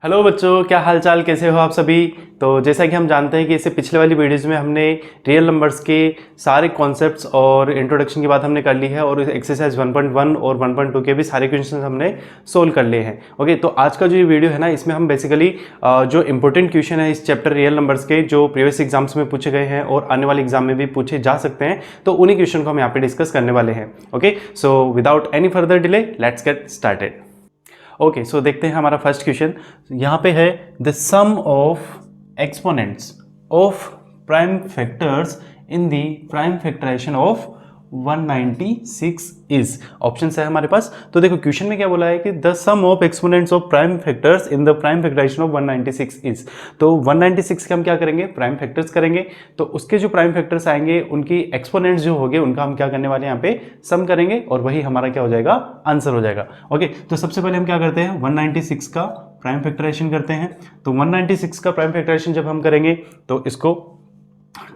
Hello बच्चों, क्या हाल चाल, कैसे हो आप सभी। तो जैसा कि हम जानते हैं कि इससे पिछले वाली वीडियोज़ में हमने रियल नंबर्स के सारे कॉन्सेप्ट्स और इंट्रोडक्शन की बात हमने कर ली है और एक्सरसाइज 1.1 और 1.2 के भी सारे क्वेश्चन हमने सोल्व कर लिए हैं। ओके, तो आज का जो ये वीडियो है ना, इसमें हम बेसिकली जो इंपॉर्टेंट क्वेश्चन है इस चैप्टर रियल नंबर्स के, जो प्रीवियस एग्जाम्स में पूछे गए हैं और आने वाले एग्जाम में भी पूछे जा सकते हैं, तो उन्हीं क्वेश्चन को हम यहाँ पे डिस्कस करने वाले हैं। Okay, so without any further delay let's get started. Okay, so देखते हैं हमारा फर्स्ट क्वेश्चन यहाँ पे है, the sum of exponents of prime factors in the prime factorisation of 196 is. Option है हमारे पास। तो देखो क्वेश्चन में क्या बोला है कि the sum of exponents of prime factors in the prime factorisation of 196 is. तो 196 के हम क्या करेंगे, प्राइम फैक्टर्स करेंगे। तो उसके जो प्राइम फैक्टर्स आएंगे उनकी एक्सपोनेंट्स जो होंगे उनका हम क्या करने वाले हैं, यहाँ पे सम करेंगे और वही हमारा क्या हो जाएगा, आंसर हो जाएगा। ओके, तो सबसे पहले हम क्या करते हैं, 196 का प्राइम फैक्टराइजेशन करते हैं। तो 196 का प्राइम फैक्टराइजेशन जब हम करेंगे तो इसको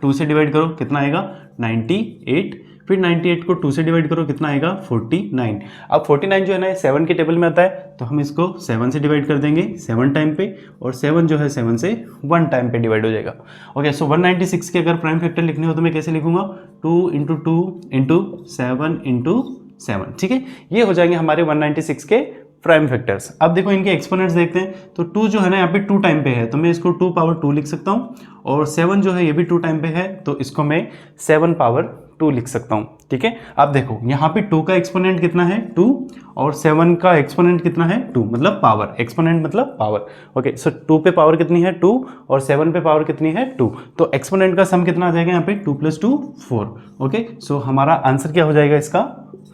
2 से डिवाइड करो, कितना आएगा 98। फिर 98 को 2 से डिवाइड करो, कितना आएगा 49। अब 49 जो है ना 7 के टेबल में आता है, तो हम इसको 7 से डिवाइड कर देंगे 7 टाइम पे, और 7 जो है 7 से 1 टाइम पे डिवाइड हो जाएगा। ओके, सो 196 के अगर प्राइम फैक्टर लिखने हो तो मैं कैसे लिखूंगा, 2 × 2 × 7 × 7। ठीक है, ये हो जाएंगे हमारे 196 के प्राइम फैक्टर्स। अब देखो इनके एक्सपोनेंट्स देखते हैं। तो 2 जो है ना यहाँ पे 2 टाइम पे है, तो मैं इसको 2 पावर 2 लिख सकता हूँ, और 7 जो है ये भी 2 टाइम पे है, तो इसको मैं 7 पावर 2 लिख सकता हूँ। ठीक है, अब देखो यहाँ पे 2 का एक्सपोनेंट कितना है 2, और 7 का एक्सपोनेंट कितना है 2, मतलब पावर, एक्सपोनेंट मतलब पावर। ओके, सो 2 पे पावर कितनी है 2, और 7 पे पावर कितनी है 2, तो एक्सपोनेंट का सम कितना आ जाएगा यहाँ पे 2 + 2 4। ओके, सो हमारा आंसर क्या हो जाएगा इसका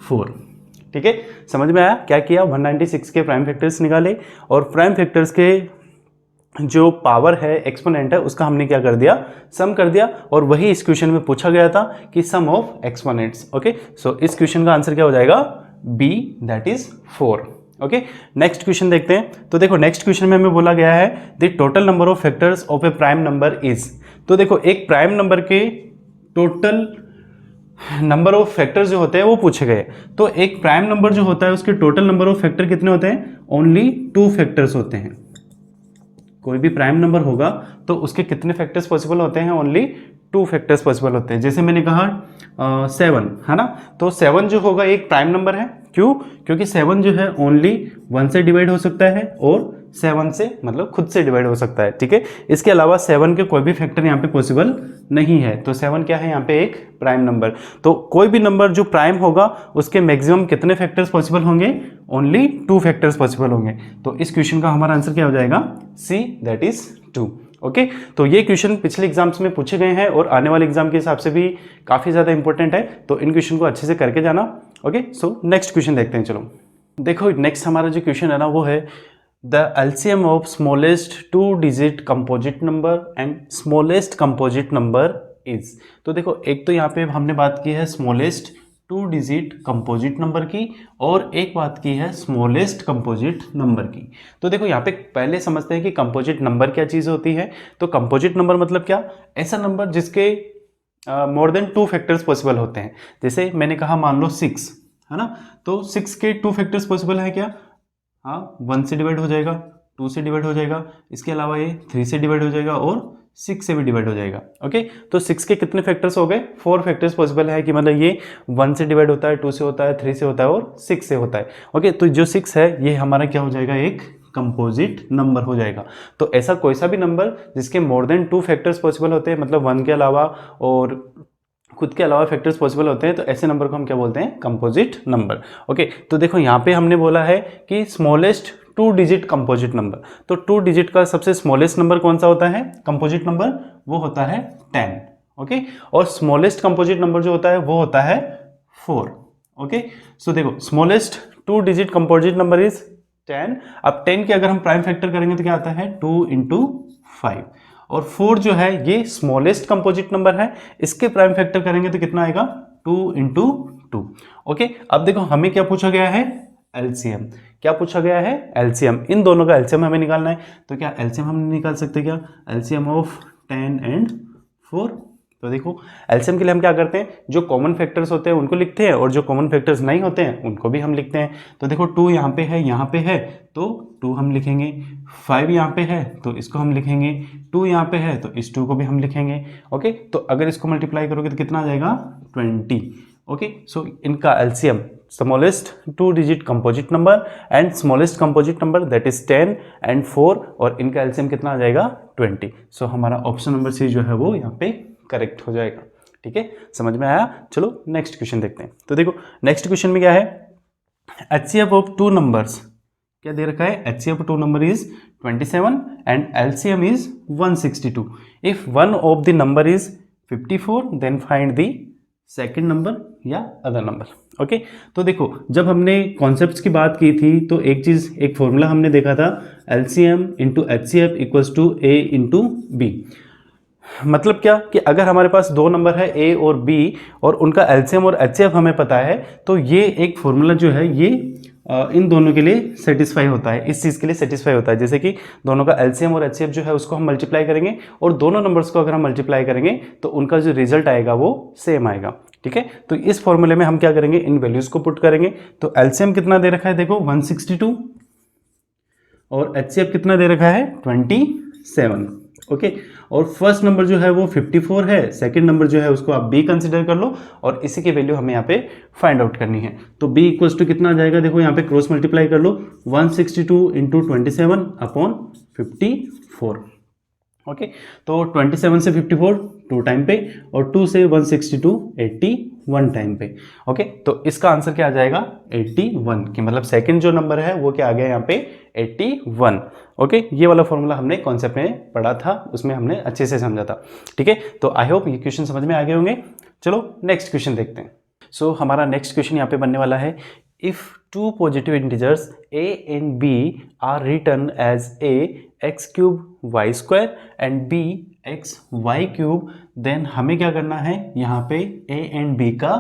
4। ठीक है, समझ में आया क्या किया, 196 के प्राइम फैक्टर्स निकाले और प्राइम फैक्टर्स के जो पावर है, एक्सपोनेंट है, उसका हमने क्या कर दिया, सम कर दिया। और वही इस क्वेश्चन में पूछा गया था कि sum of exponents. Okay, so इस क्वेश्चन का आंसर क्या हो जाएगा, B, that is 4। Okay, next question देखते हैं। तो देखो नेक्स्ट क्वेश्चन में हमें बोला गया है the total number of factors of A prime number is. तो देखो एक प्राइम नंबर के टोटल नंबर ऑफ फैक्टर्स जो होते हैं वो पूछे गए। तो एक प्राइम नंबर जो होता है उसके टोटल नंबर ऑफ फैक्टर कितने होते हैं, ओनली 2 फैक्टर्स होते हैं। कोई भी प्राइम नंबर होगा तो उसके कितने फैक्टर्स पॉसिबल होते हैं, ओनली 2 फैक्टर्स पॉसिबल होते हैं। जैसे मैंने कहा 7 है ना, तो 7 जो होगा एक प्राइम नंबर है। क्यों, क्योंकि 7 जो है ओनली 1 से डिवाइड हो सकता है और 7 से मतलब खुद से डिवाइड हो सकता है। ठीक है, इसके अलावा 7 के कोई भी फैक्टर यहाँ पे पॉसिबल नहीं है। तो 7 क्या है यहाँ पे, एक प्राइम नंबर। तो कोई भी नंबर जो प्राइम होगा उसके मैक्सिमम कितने फैक्टर्स पॉसिबल होंगे, ओनली 2 फैक्टर्स पॉसिबल होंगे। तो इस क्वेश्चन का हमारा आंसर क्या हो जाएगा, सी, दैट इज 2। ओके, तो ये क्वेश्चन पिछले एग्जाम्स में पूछे गए हैं और आने वाले एग्जाम के हिसाब से भी काफ़ी ज़्यादा इंपॉर्टेंट है, तो इन क्वेश्चन को अच्छे से करके जाना। ओके, सो नेक्स्ट क्वेश्चन देखते हैं। चलो देखो नेक्स्ट हमारा जो क्वेश्चन है ना वो है the LCM of smallest 2 digit composite number and smallest composite number is. तो देखो एक तो यहाँ पे हमने बात की है स्मॉलेस्ट 2 डिजिट कंपोजिट नंबर की, और एक बात की है स्मॉलेस्ट कंपोजिट नंबर की। तो देखो यहाँ पे पहले समझते हैं कि कंपोजिट नंबर क्या चीज़ होती है। तो कंपोजिट नंबर मतलब क्या, ऐसा नंबर जिसके मोर देन 2 फैक्टर्स पॉसिबल होते हैं। जैसे मैंने कहा मान लो 6 है ना, तो 6 के 2 फैक्टर्स पॉसिबल है क्या, हाँ 1 से डिवाइड हो जाएगा, 2 से डिवाइड हो जाएगा, इसके अलावा ये 3 से डिवाइड हो जाएगा और 6 से भी डिवाइड हो जाएगा। ओके, तो 6 के कितने फैक्टर्स हो गए, 4 फैक्टर्स पॉसिबल है कि मतलब ये 1 से डिवाइड होता है, 2 से होता है, 3 से होता है और 6 से होता है। ओके, तो जो 6 है ये हमारा क्या हो जाएगा, एक कंपोजिट नंबर हो जाएगा। तो ऐसा कोई सा भी नंबर जिसके मोर देन 2 फैक्टर्स पॉसिबल होते हैं, मतलब 1 के अलावा और खुद के अलावा फैक्टर्स पॉसिबल होते हैं, तो ऐसे नंबर को हम क्या बोलते हैं, कंपोजिट नंबर। ओके, तो देखो यहाँ पे हमने बोला है कि स्मॉलेस्ट 2 डिजिट कंपोजिट नंबर। तो 2 डिजिट का सबसे स्मॉलेस्ट नंबर कौन सा होता है, कंपोजिट नंबर, वो होता है 10। ओके, और स्मॉलेस्ट कंपोजिट नंबर जो होता है वो होता है 4। ओके, सो देखो smallest 2 digit composite number is 10। अब 10 के अगर हम प्राइम फैक्टर करेंगे तो क्या आता है 2 × 5, और 4 जो है ये स्मॉलेस्ट कंपोजिट नंबर है, इसके प्राइम फैक्टर करेंगे तो कितना आएगा 2 × 2। ओके, अब देखो हमें क्या पूछा गया है, एलसीएम। क्या पूछा गया है, एलसीएम। इन दोनों का एलसीएम हमें निकालना है। तो क्या एलसीएम हम निकाल सकते हैं क्या, एलसीएम ऑफ 10 and 4, तो देखो एलसीएम के लिए हम क्या करते हैं, जो कॉमन फैक्टर्स होते हैं उनको लिखते हैं और जो कॉमन फैक्टर्स नहीं होते हैं उनको भी हम लिखते हैं। तो देखो 2 यहाँ पे है तो 2 हम लिखेंगे, 5 यहाँ पे है तो इसको हम लिखेंगे, 2 यहाँ पे है तो इस 2 को भी हम लिखेंगे। ओके, तो अगर इसको मल्टीप्लाई करोगे तो कितना आ जाएगा 20। ओके, सो इनका LCM smallest 2 digit composite number and smallest composite number that is 10 and 4 और इनका एलसीएम कितना आ जाएगा 20। सो हमारा ऑप्शन नंबर सी जो है वो यहाँ पे करेक्ट हो जाएगा। ठीक है, समझ में आया। चलो नेक्स्ट क्वेश्चन देखते हैं। तो देखो नेक्स्ट क्वेश्चन में क्या है, HCF ऑफ 2 नंबर्स क्या दे रखा है, HCF of 2 number is 27 and LCM is 162। If one of the number is 54 then find the second number या अदर नंबर। ओके, तो देखो जब हमने कॉन्सेप्ट्स की बात की थी तो एक फॉर्मूला हमने देखा था, LCM into HCF equals to A into B। मतलब क्या कि अगर हमारे पास दो नंबर है A और B और उनका LCM और HCF हमें पता है तो ये एक फॉर्मूला जो है ये इन दोनों के लिए सेटिस्फाई होता है, इस चीज़ के लिए सेटिस्फाई होता है। जैसे कि दोनों का LCM और HCF जो है उसको हम मल्टीप्लाई करेंगे और दोनों नंबर्स को अगर हम मल्टीप्लाई करेंगे तो उनका जो रिजल्ट आएगा वो सेम आएगा। ठीक है, तो इस फॉर्मूले में हम क्या करेंगे, इन वैल्यूज को पुट करेंगे। तो LCM कितना दे रखा है देखो 162 और HCF कितना दे रखा है 27। ओके, और फर्स्ट नंबर जो है वो 54 है, सेकंड नंबर जो है उसको आप B कंसिडर कर लो और इसी की वैल्यू हमें यहाँ पे फाइंड आउट करनी है। तो B इक्वल्स टू कितना आ जाएगा, देखो यहाँ पे क्रॉस मल्टीप्लाई कर लो, 162 इंटू 27 अपॉन 54। ओके, तो 27 से 54 2 टाइम पे और 2 से 162 81 टाइम पे। ओके, तो इसका आंसर क्या आ जाएगा 81 की, मतलब सेकंड जो नंबर है वो क्या आ गया यहाँ पे 81। ओके, ये वाला फॉर्मूला हमने कॉन्सेप्ट में पढ़ा था, उसमें हमने अच्छे से समझा था। ठीक है, तो आई होप ये क्वेश्चन समझ में आ गए होंगे। चलो नेक्स्ट क्वेश्चन देखते हैं। सो हमारा नेक्स्ट क्वेश्चन यहाँ पे बनने वाला है, if two positive integers a and b are written as a x cube y square and b x y cube, then हमें क्या करना है, यहाँ पे a and b का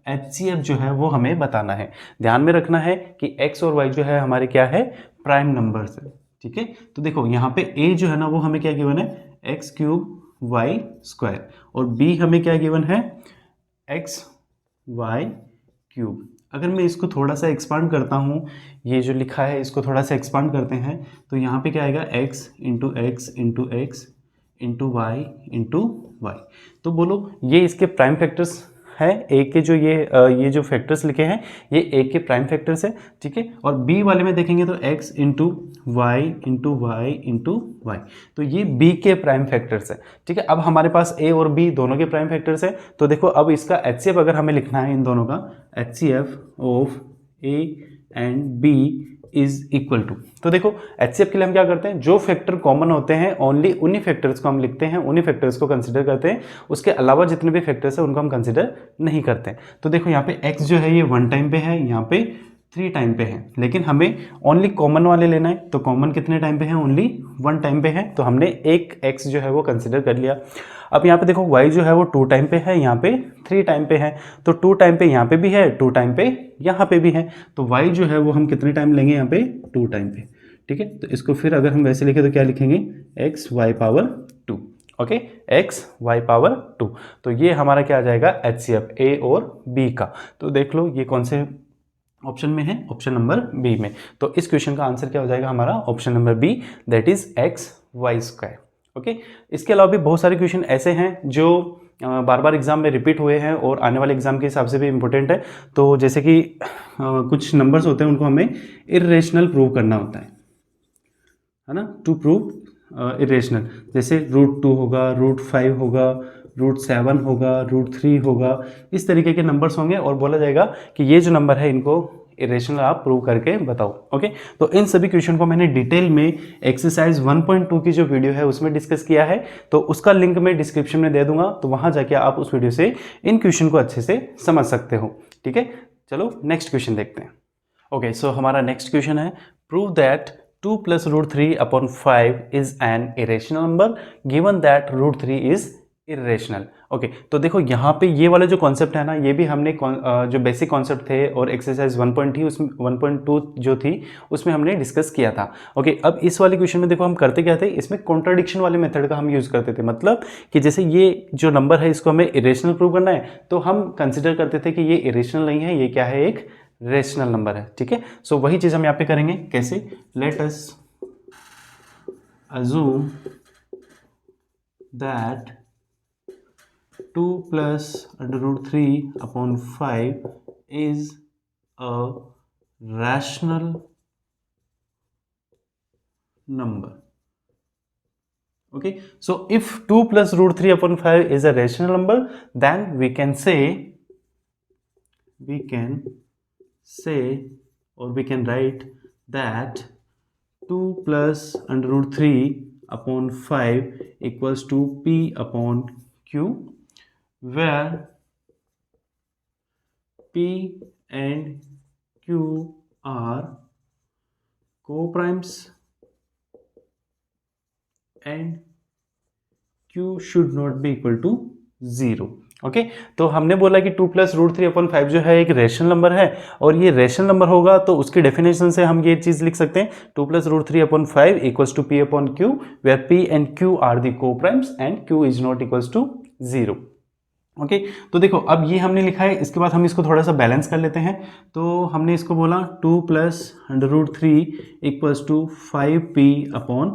HCF जो है वो हमें बताना है। ध्यान में रखना है कि x और y जो है हमारे क्या है, प्राइम नंबर्स है। ठीक है, तो देखो यहाँ पे a जो है ना वो हमें क्या गिवन है, x क्यूब y स्क्वायर, और b हमें क्या गिवन है, x y क्यूब। अगर मैं इसको थोड़ा सा एक्सपांड करता हूँ, ये जो लिखा है इसको थोड़ा सा एक्सपांड करते हैं तो यहाँ पे क्या आएगा, x into x into x into y into y. तो बोलो ये इसके प्राइम फैक्टर्स है, ए के जो ये जो फैक्टर्स लिखे हैं ये ए के प्राइम फैक्टर्स है। ठीक है, और बी वाले में देखेंगे तो x into y into y into y, तो ये बी के प्राइम फैक्टर्स है। ठीक है, अब हमारे पास ए और बी दोनों के प्राइम फैक्टर्स है। तो देखो अब इसका HCF अगर हमें लिखना है इन दोनों का, HCF of A and B is equal to, तो देखो HCF के लिए हम क्या करते हैं, जो फैक्टर कॉमन होते हैं ओनली उन्हीं फैक्टर्स को हम लिखते हैं, उन्हीं फैक्टर्स को कंसिडर करते हैं, उसके अलावा जितने भी फैक्टर्स हैं उनको हम कंसिडर नहीं करते हैं। तो देखो यहाँ पे x जो है ये 1 टाइम पे है, यहाँ पे 3 टाइम पे है, लेकिन हमें ओनली कॉमन वाले लेना है। तो कॉमन कितने टाइम पे है, ओनली 1 टाइम पे है, तो हमने एक x जो है वो कंसिडर कर लिया। अब यहाँ पे देखो y जो है वो 2 टाइम पे है, यहाँ पे 3 टाइम पे है, तो 2 टाइम पे यहाँ पे भी है, 2 टाइम पे यहाँ पे भी है, तो y जो है वो हम कितने टाइम लेंगे, यहाँ पे 2 टाइम पे। ठीक है, तो इसको फिर अगर हम वैसे लिखे तो क्या लिखेंगे, x y power 2। Okay, x y power 2, तो ये हमारा क्या आ जाएगा HCF A और B का। तो देख लो ये कौन से ऑप्शन में है, ऑप्शन नंबर बी में। तो इस क्वेश्चन का आंसर क्या हो जाएगा हमारा, option number B, that is x y square. Okay, इसके अलावा भी बहुत सारे क्वेश्चन ऐसे हैं जो बार बार एग्जाम में रिपीट हुए हैं और आने वाले एग्जाम के हिसाब से भी इम्पोर्टेंट है। तो जैसे कि कुछ नंबर्स होते हैं उनको हमें इरेशनल प्रूव करना होता है ना, टू प्रूव इरेशनल, जैसे √2 होगा, √5 होगा, √7 होगा, √3 होगा, इस तरीके के नंबर्स होंगे और बोला जाएगा कि ये जो नंबर है इनको इरेशनल आप प्रूव करके बताओ। ओके, तो इन सभी क्वेश्चन को मैंने डिटेल में एक्सरसाइज 1.2 की जो वीडियो है उसमें डिस्कस किया है, तो उसका लिंक मैं डिस्क्रिप्शन में दे दूंगा, तो वहां जाके आप उस वीडियो से इन क्वेश्चन को अच्छे से समझ सकते हो। ठीक है, चलो नेक्स्ट क्वेश्चन देखते हैं। ओके, सो हमारा नेक्स्ट क्वेश्चन है, prove that 2 + √3/5 is an irrational number given that √3 is irrational। Okay तो देखो यहाँ पे ये वाला जो कॉन्सेप्ट है ना, ये भी हमने जो बेसिक कॉन्सेप्ट थे और एक्सरसाइज 1.2 उसमें 1.2 जो थी उसमें हमने डिस्कस किया था। ओके अब इस वाले क्वेश्चन में देखो हम करते क्या थे, इसमें कॉन्ट्राडिक्शन वाले मेथड का हम यूज़ करते थे। मतलब कि जैसे ये जो नंबर है इसको हमें इरेशनल प्रूव करना है, तो हम कंसिडर करते थे कि ये इरेशनल नहीं है, ये क्या है, एक रेशनल नंबर है। ठीक है, सो वही चीज़ हम यहाँ पे करेंगे। कैसे, let us assume that 2 plus under root 3 upon 5 is a rational number. Okay, so if 2 plus root 3 upon 5 is a rational number, then we can say or we can write that 2 plus under root 3 upon 5 equals to P upon Q, where P and Q are co-primes and Q should not be equal to 0. Okay तो हमने बोला कि 2 plus root 3 upon 5 जो है एक rational number है, और ये रेशनल नंबर होगा तो उसकी डेफिनेशन से हम ये चीज़ लिख सकते हैं 2 plus root 3 upon 5 equals to P upon Q, where P and Q are the coprimes and Q is not equals to 0। Okay तो देखो अब ये हमने लिखा है, इसके बाद हम इसको थोड़ा सा बैलेंस कर लेते हैं। तो हमने इसको बोला 2 plus under root 3 equals to 5p upon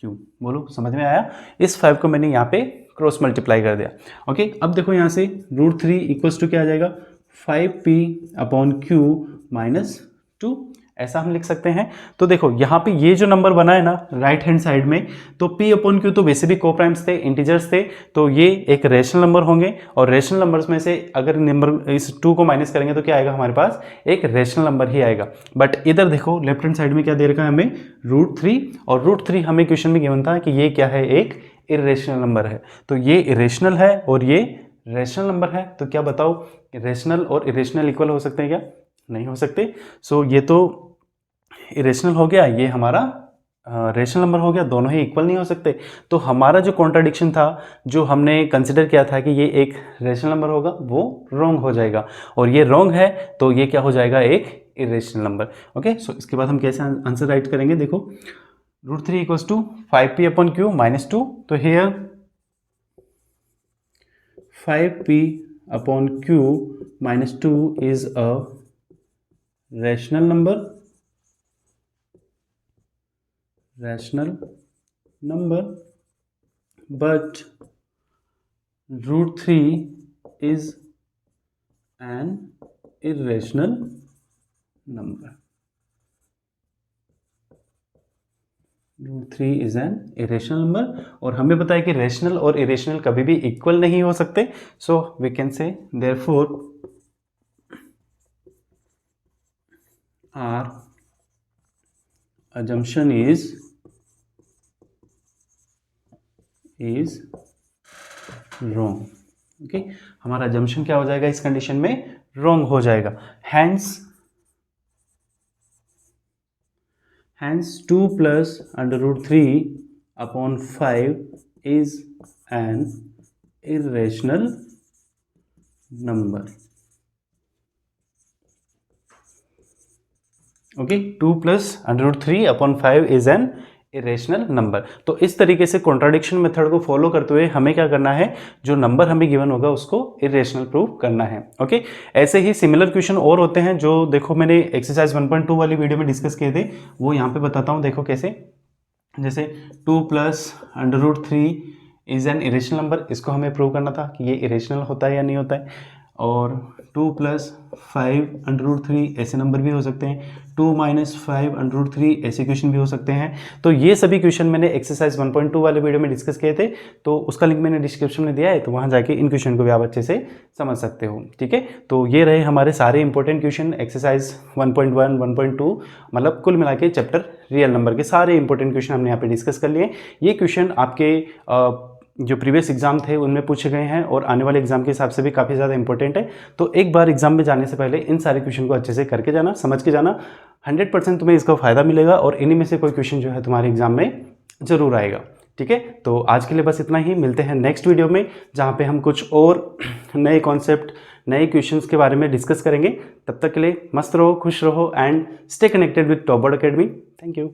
q. बोलो समझ में आया? इस 5 को मैंने यहाँ पे क्रॉस मल्टीप्लाई कर दिया। ओके अब देखो यहाँ से रूट 3 इक्वल्स टू क्या आ जाएगा, 5p अपॉन क्यू माइनस 2, ऐसा हम लिख सकते हैं। तो देखो यहाँ पे ये जो नंबर बना है ना राइट हैंड साइड में, तो p अपॉन क्यू तो वैसे भी कोप्राइम्स थे, इंटीजर्स थे, तो ये एक रेशनल नंबर होंगे। और रेशनल नंबर्स में से अगर नंबर इस 2 को माइनस करेंगे तो क्या आएगा हमारे पास, एक रेशनल नंबर ही आएगा। बट इधर देखो लेफ्ट हैंड साइड में क्या दे रखा है हमें, रूट 3, और रूट 3 हमें क्वेश्चन में गिवन था कि ये क्या है, एक इरेशनल नंबर है। तो ये इरेशनल है और ये रेशनल नंबर है, तो क्या बताओ रेशनल और इरेशनल इक्वल हो सकते हैं क्या? नहीं हो सकते। सो ये तो इरेशनल हो गया, ये हमारा रेशनल नंबर हो गया, दोनों ही इक्वल नहीं हो सकते। तो हमारा जो कॉन्ट्राडिक्शन था, जो हमने कंसिडर किया था कि ये एक रेशनल नंबर होगा, वो रॉन्ग हो जाएगा, और ये रॉन्ग है तो ये क्या हो जाएगा, एक इरेशनल नंबर। ओके सो इसके बाद हम कैसे आंसर राइट करेंगे, देखो root 3 equals to 5p upon q minus 2, तो here 5p upon q minus 2 is a rational number, but root 3 is an irrational number. Root 3 is an irrational number, और हमें पता है कि रेशनल और इरेशनल कभी भी इक्वल नहीं हो सकते। So we can say therefore our assumption is wrong। Okay हमारा assumption क्या हो जाएगा इस कंडीशन में, wrong हो जाएगा। hence 2 plus under root 3 upon 5 is an irrational number। Okay 2 plus under root 3 upon 5 is an irrational number. तो इस तरीके से कॉन्ट्राडिक्शन मेथड को फॉलो करते हुए हमें क्या करना है, जो नंबर हमें गिवन होगा उसको इरेशनल प्रूव करना है। ओके ऐसे ही सिमिलर क्वेश्चन और होते हैं जो देखो मैंने एक्सरसाइज 1.2 वाली वीडियो में डिस्कस किए थे, वो यहाँ पे बताता हूँ। देखो कैसे, जैसे 2 plus under root 3 is an irrational number, इसको हमें प्रूव करना था कि ये इरेशनल होता है या नहीं होता है। और 2 प्लस 5 अंडर रूट 3 ऐसे नंबर भी हो सकते हैं, 2 माइनस 5 अंडर रूट 3 ऐसे क्वेश्चन भी हो सकते हैं। तो ये सभी क्वेश्चन मैंने एक्सरसाइज 1.2 वाले वीडियो में डिस्कस किए थे, तो उसका लिंक मैंने डिस्क्रिप्शन में दिया है, तो वहाँ जाके इन क्वेश्चन को भी आप अच्छे से समझ सकते हो। ठीक है, तो ये रहे हमारे सारे इंपॉर्टेंट क्वेश्चन एक्सरसाइज 1.1 1.2, मतलब कुल मिला के चैप्टर रियल नंबर के सारे इंपॉर्टेंट क्वेश्चन हमने यहाँ पे डिस्कस कर लिए। ये क्वेश्चन आपके जो प्रीवियस एग्जाम थे उनमें पूछे गए हैं और आने वाले एग्जाम के हिसाब से भी काफ़ी ज़्यादा इंपॉर्टेंट है। तो एक बार एग्जाम में जाने से पहले इन सारे क्वेश्चन को अच्छे से करके जाना, समझ के जाना, 100% तुम्हें इसका फ़ायदा मिलेगा और इन्हीं में से कोई क्वेश्चन जो है तुम्हारे एग्जाम में ज़रूर आएगा। ठीक है, तो आज के लिए बस इतना ही। मिलते हैं नेक्स्ट वीडियो में, जहाँ पे हम कुछ और नए कॉन्सेप्ट, नए क्वेश्चंस के बारे में डिस्कस करेंगे। तब तक के लिए मस्त रहो, खुश रहो and stay connected with top board academy. Thank you.